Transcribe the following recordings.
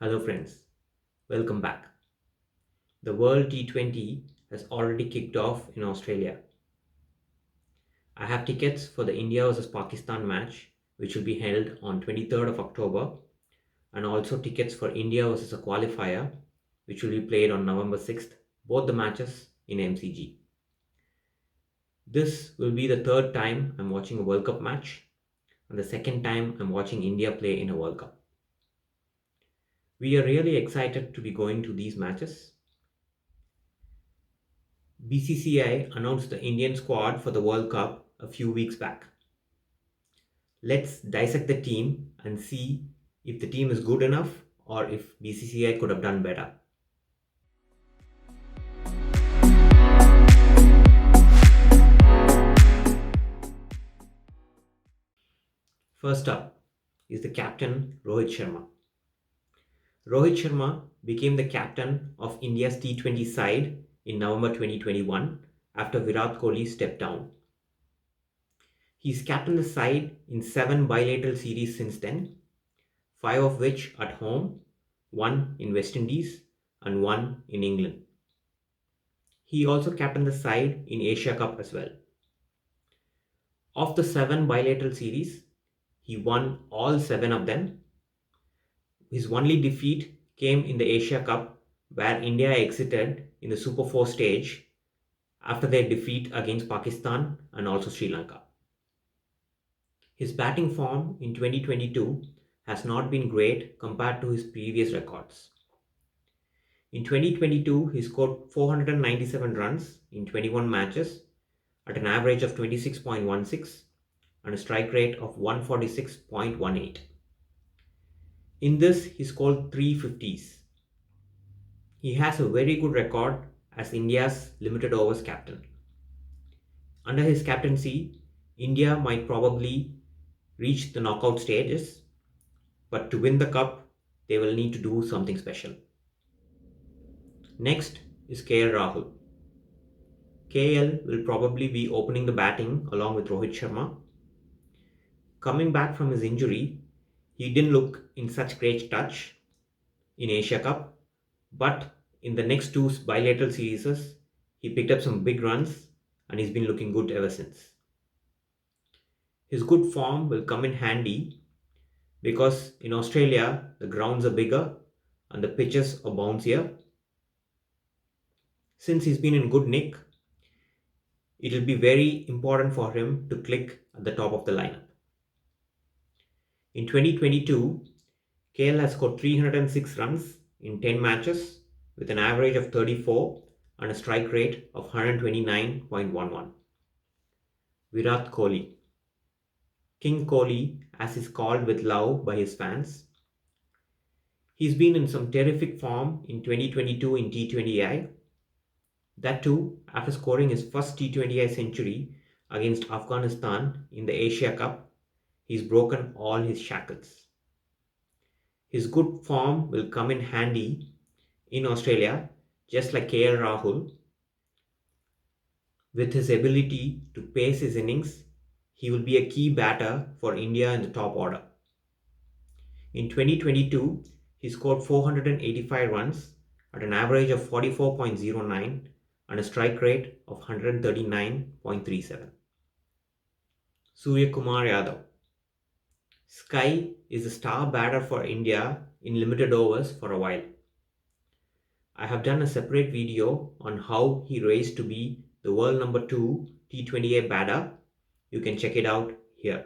Hello friends, welcome back. The World T20 has already kicked off in Australia. I have tickets for the India vs Pakistan match which will be held on 23rd of October and also tickets for India vs a qualifier which will be played on November 6th, both the matches in MCG. This will be the third time I'm watching a World Cup match and the second time I'm watching India play in a World Cup. We are really excited to be going to these matches. BCCI announced the Indian squad for the World Cup a few weeks back. Let's dissect the team and see if the team is good enough or if BCCI could have done better. First up is the captain Rohit Sharma. Rohit Sharma became the captain of India's T20 side in November 2021 after Virat Kohli stepped down. He's captained the side in 7 bilateral series since then, 5 of which at home, 1 in West Indies and 1 in England. He also captained the side in Asia Cup as well. Of the 7 bilateral series, he won all 7 of them. His only defeat came in the Asia Cup where India exited in the Super 4 stage after their defeat against Pakistan and also Sri Lanka. His batting form in 2022 has not been great compared to his previous records. In 2022, he scored 497 runs in 21 matches at an average of 26.16 and a strike rate of 146.18. In this, he scored 3 50s. He has a very good record as India's limited overs captain. Under his captaincy, India might probably reach the knockout stages, but to win the cup, they will need to do something special. Next is KL Rahul. KL will probably be opening the batting along with Rohit Sharma. Coming back from his injury, he didn't look in such great touch in Asia Cup, but in the next 2 bilateral series, he picked up some big runs and he's been looking good ever since. His good form will come in handy because in Australia, the grounds are bigger and the pitches are bouncier. Since he's been in good nick, it will be very important for him to click at the top of the lineup. In 2022, KL has scored 306 runs in 10 matches with an average of 34 and a strike rate of 129.11. Virat Kohli. King Kohli, as is called with love by his fans. He's been in some terrific form in 2022 in T20I. That too, after scoring his first T20I century against Afghanistan in the Asia Cup, he's broken all his shackles. His good form will come in handy in Australia, just like KL Rahul. With his ability to pace his innings, he will be a key batter for India in the top order. In 2022, he scored 485 runs at an average of 44.09 and a strike rate of 139.37. Surya Kumar Yadav. Sky is a star batter for India in limited overs for a while. I have done a separate video on how he raised to be the world number 2 T20A batter. You can check it out here.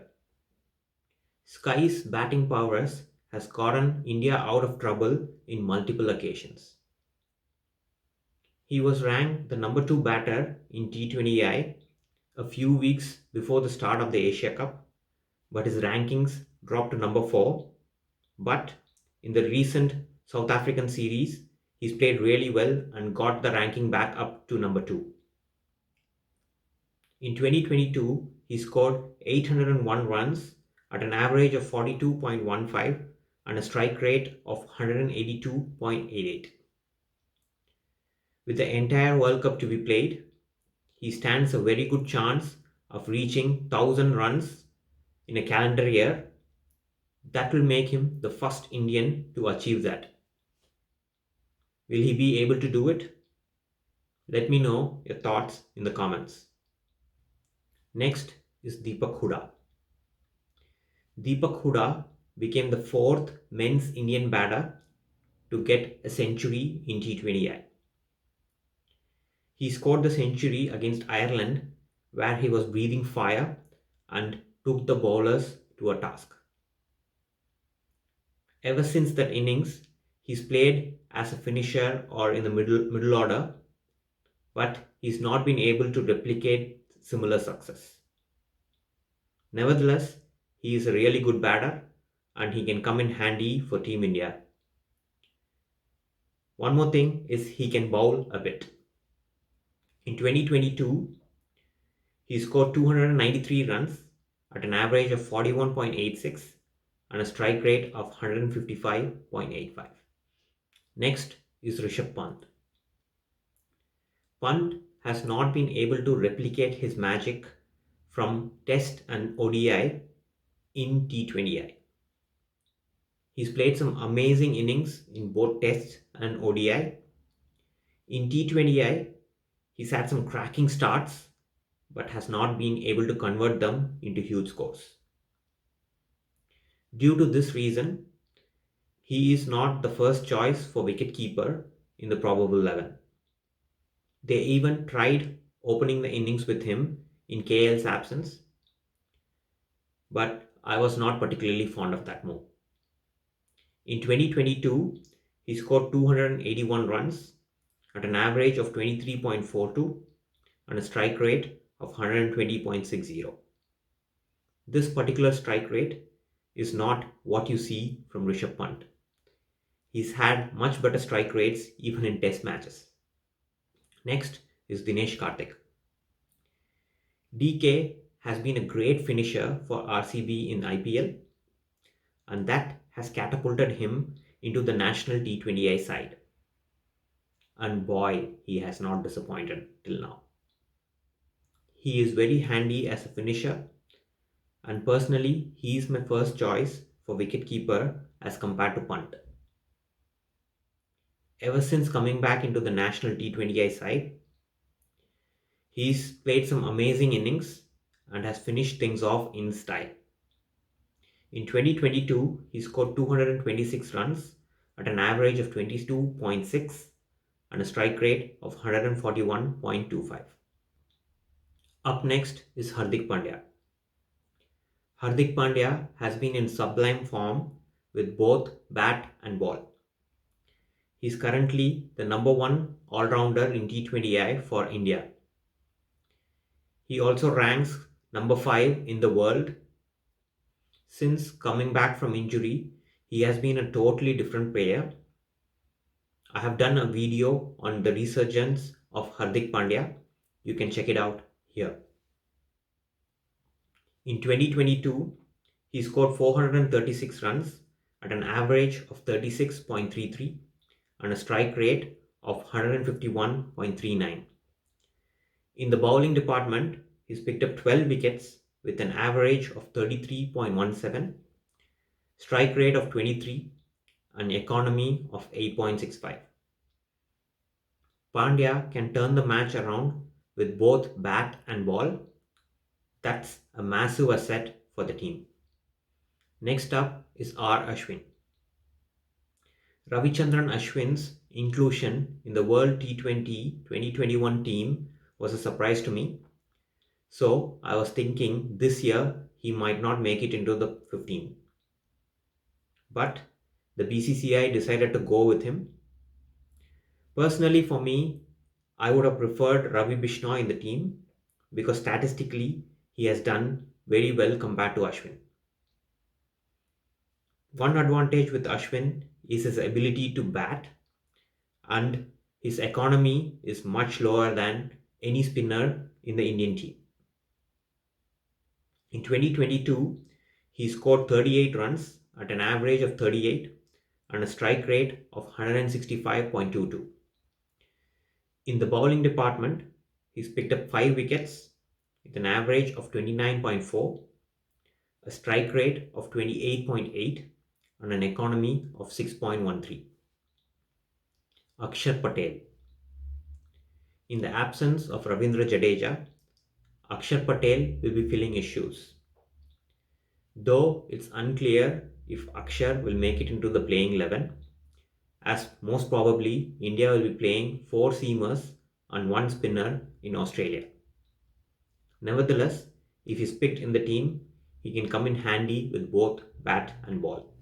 Sky's batting prowess has gotten India out of trouble in multiple occasions. He was ranked the number 2 batter in T20I a few weeks before the start of the Asia Cup, but his rankings dropped to number 4. But in the recent South African series, he's played really well and got the ranking back up to number 2. In 2022, he scored 801 runs at an average of 42.15 and a strike rate of 182.88. With the entire World Cup to be played, he stands a very good chance of reaching 1000 runs in a calendar year. That will make him the first Indian to achieve that. Will he be able to do it? Let me know your thoughts in the comments. Next is Deepak Hooda. Deepak Hooda became the fourth men's Indian batter to get a century in T20I. He scored the century against Ireland, where he was breathing fire and took the bowlers to a task. Ever since that innings, he's played as a finisher or in the middle order, but he's not been able to replicate similar success. Nevertheless, he is a really good batter and he can come in handy for Team India. One more thing is he can bowl a bit. In 2022, he scored 293 runs at an average of 41.86 and a strike rate of 155.85. Next is Rishabh Pant. Pant has not been able to replicate his magic from Test and ODI in T20I. He's played some amazing innings in both Test and ODI. In T20I, he's had some cracking starts but has not been able to convert them into huge scores. Due to this reason, he is not the first choice for wicket-keeper in the probable 11. They even tried opening the innings with him in KL's absence, but I was not particularly fond of that move. In 2022, he scored 281 runs at an average of 23.42 and a strike rate of 120.60. This particular strike rate is not what you see from Rishabh Pant. He's had much better strike rates even in test matches. Next is Dinesh Karthik. DK has been a great finisher for RCB in IPL, and that has catapulted him into the national T20I side. And boy, he has not disappointed till now. He is very handy as a finisher, and personally, he is my first choice for wicketkeeper as compared to Pant. Ever since coming back into the national T20I side, he's played some amazing innings and has finished things off in style. In 2022, he scored 226 runs at an average of 22.6 and a strike rate of 141.25. Up next is Hardik Pandya. Hardik Pandya has been in sublime form with both bat and ball. He is currently the number one all-rounder in T20I for India. He also ranks number 5 in the world. Since coming back from injury, he has been a totally different player. I have done a video on the resurgence of Hardik Pandya. You can check it out here. In 2022, he scored 436 runs at an average of 36.33 and a strike rate of 151.39. In the bowling department, he's picked up 12 wickets with an average of 33.17, strike rate of 23, and economy of 8.65. Pandya can turn the match around with both bat and ball. That's a massive asset for the team. Next up is R. Ashwin. Ravichandran Ashwin's inclusion in the World T20 2021 team was a surprise to me. So I was thinking this year he might not make it into the 15. But the BCCI decided to go with him. Personally, for me, I would have preferred Ravi Bishnoi in the team because statistically he has done very well compared to Ashwin. One advantage with Ashwin is his ability to bat, and his economy is much lower than any spinner in the Indian team. In 2022, he scored 38 runs at an average of 38 and a strike rate of 165.22. In the bowling department, he's picked up 5 wickets with an average of 29.4, a strike rate of 28.8 and an economy of 6.13. Akshar Patel. In the absence of Ravindra Jadeja, Akshar Patel will be filling his shoes. Though it's unclear if Akshar will make it into the playing 11, as most probably India will be playing 4 seamers and 1 spinner in Australia. Nevertheless, if he's picked in the team, he can come in handy with both bat and ball.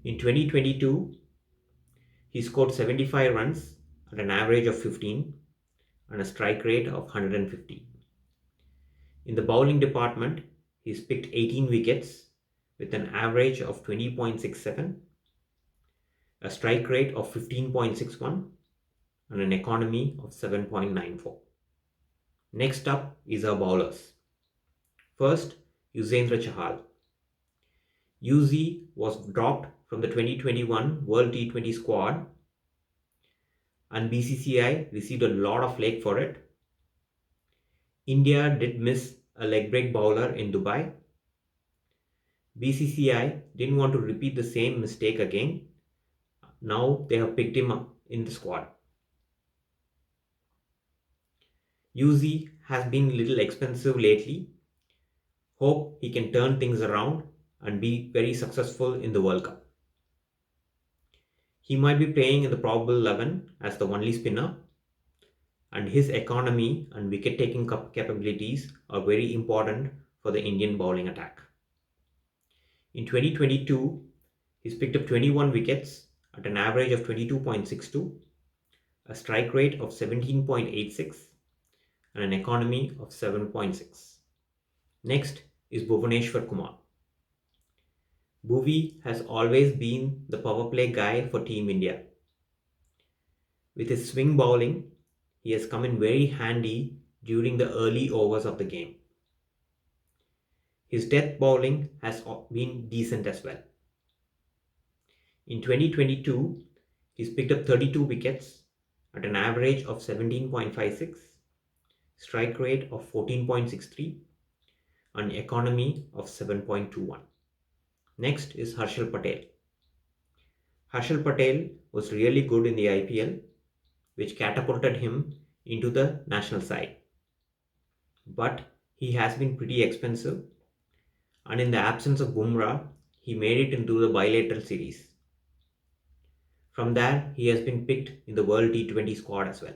In 2022, he scored 75 runs at an average of 15 and a strike rate of 150. In the bowling department, he's picked 18 wickets with an average of 20.67, a strike rate of 15.61, and an economy of 7.94. Next up is our bowlers. First, Yuzvendra Chahal. UZ was dropped from the 2021 World T20 squad and BCCI received a lot of flake for it. India did miss a leg break bowler in Dubai. BCCI didn't want to repeat the same mistake again. Now they have picked him up in the squad. UZ has been a little expensive lately. Hope he can turn things around and be very successful in the World Cup. He might be playing in the probable 11 as the only spinner, and his economy and wicket taking capabilities are very important for the Indian bowling attack. In 2022, he's picked up 21 wickets at an average of 22.62, a strike rate of 17.86, and an economy of 7.6. Next is Bhuvneshwar Kumar. Bhuvi has always been the power play guy for Team India. With his swing bowling, he has come in very handy during the early overs of the game. His death bowling has been decent as well. In 2022, he's picked up 32 wickets at an average of 17.56, strike rate of 14.63, and economy of 7.21. Next is Harshal Patel. Harshal Patel was really good in the IPL, which catapulted him into the national side. But he has been pretty expensive, and in the absence of Bumrah, he made it into the bilateral series. From there, he has been picked in the World T20 squad as well.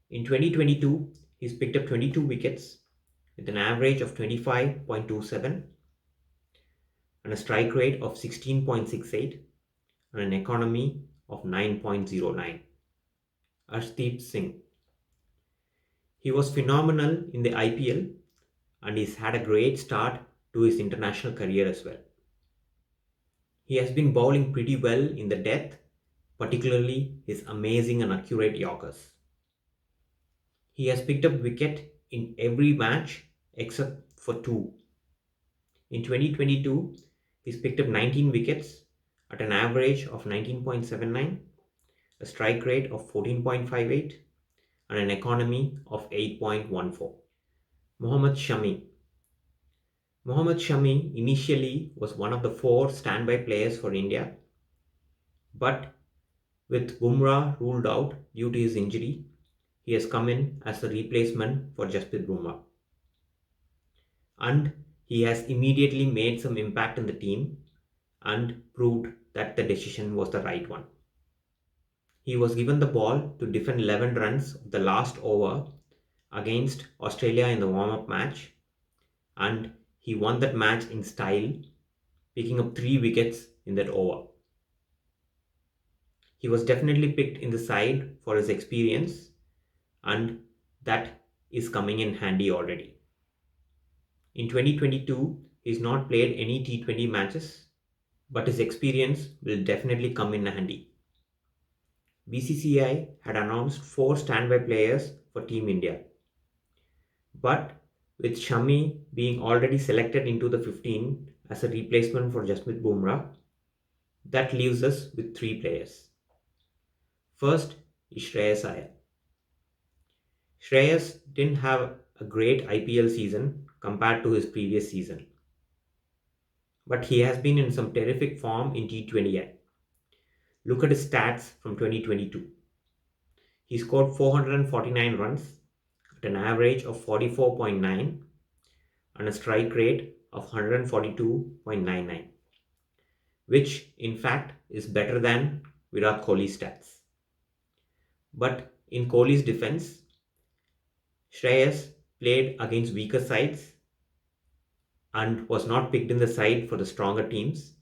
In 2022, he's picked up 22 wickets with an average of 25.27 and a strike rate of 16.68 and an economy of 9.09. Arshdeep Singh. He was phenomenal in the IPL and he's had a great start to his international career as well. He has been bowling pretty well in the death, particularly his amazing and accurate Yorkers. He has picked up wicket in every match except for 2. In 2022, he's picked up 19 wickets at an average of 19.79, a strike rate of 14.58, and an economy of 8.14. Mohammad Shami. Mohammad Shami initially was one of the 4 standby players for India, but with Bumrah ruled out due to his injury, he has come in as a replacement for Jasprit Bumrah. And he has immediately made some impact in the team and proved that the decision was the right one. He was given the ball to defend 11 runs of the last over against Australia in the warm-up match, and he won that match in style, picking up 3 wickets in that over. He was definitely picked in the side for his experience, and that is coming in handy already. In 2022, he's not played any T20 matches, but his experience will definitely come in handy. BCCI had announced 4 standby players for Team India. But with Shami being already selected into the 15 as a replacement for Jasprit Bumrah, that leaves us with 3 players. First is Shreyas Iyer. Shreyas didn't have a great IPL season compared to his previous season, but he has been in some terrific form in T20I. Look at his stats from 2022. He scored 449 runs at an average of 44.9 and a strike rate of 142.99, which in fact is better than Virat Kohli's stats. But in Kohli's defense, Shreyas played against weaker sides and was not picked in the side for the stronger teams,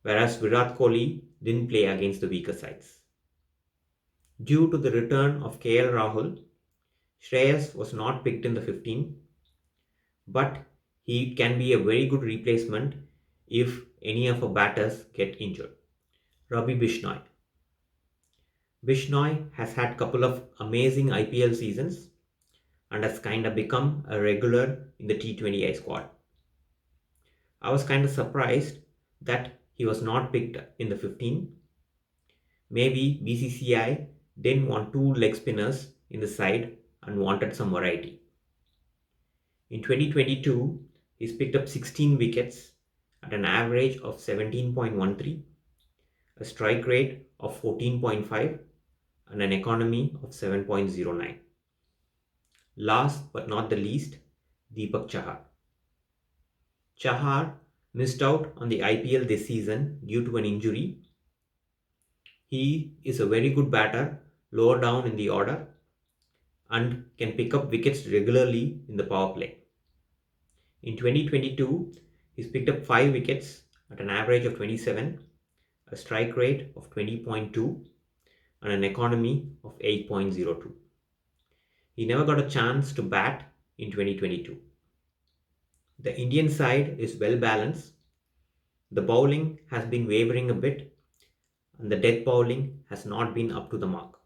whereas Virat Kohli didn't play against the weaker sides. Due to the return of KL Rahul, Shreyas was not picked in the 15, but he can be a very good replacement if any of our batters get injured. Ravi Bishnoi. Bishnoi has had a couple of amazing IPL seasons and has kind of become a regular in the T20I squad. I was kind of surprised that he was not picked in the 15. Maybe BCCI didn't want two leg spinners in the side and wanted some variety. In 2022, he's picked up 16 wickets at an average of 17.13, a strike rate of 14.5, and an economy of 7.09. Last but not the least, Deepak Chahar. Chahar missed out on the IPL this season due to an injury. He is a very good batter lower down in the order and can pick up wickets regularly in the power play. In 2022, he's picked up 5 wickets at an average of 27, a strike rate of 20.2, and an economy of 8.02. He never got a chance to bat in 2022. The Indian side is well balanced. The bowling has been wavering a bit, and the death bowling has not been up to the mark.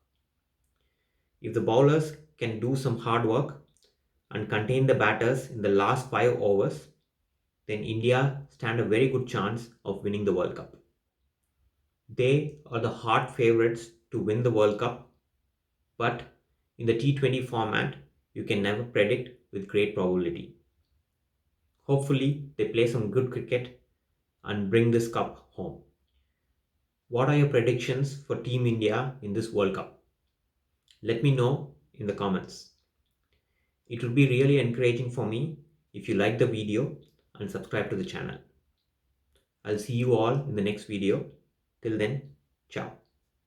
If the bowlers can do some hard work and contain the batters in the last 5 overs, then India stand a very good chance of winning the World Cup. They are the hard favourites to win the World Cup, but in the T20 format, you can never predict with great probability. Hopefully, they play some good cricket and bring this cup home. What are your predictions for Team India in this World Cup? Let me know in the comments. It would be really encouraging for me if you like the video and subscribe to the channel. I'll see you all in the next video. Till then, ciao.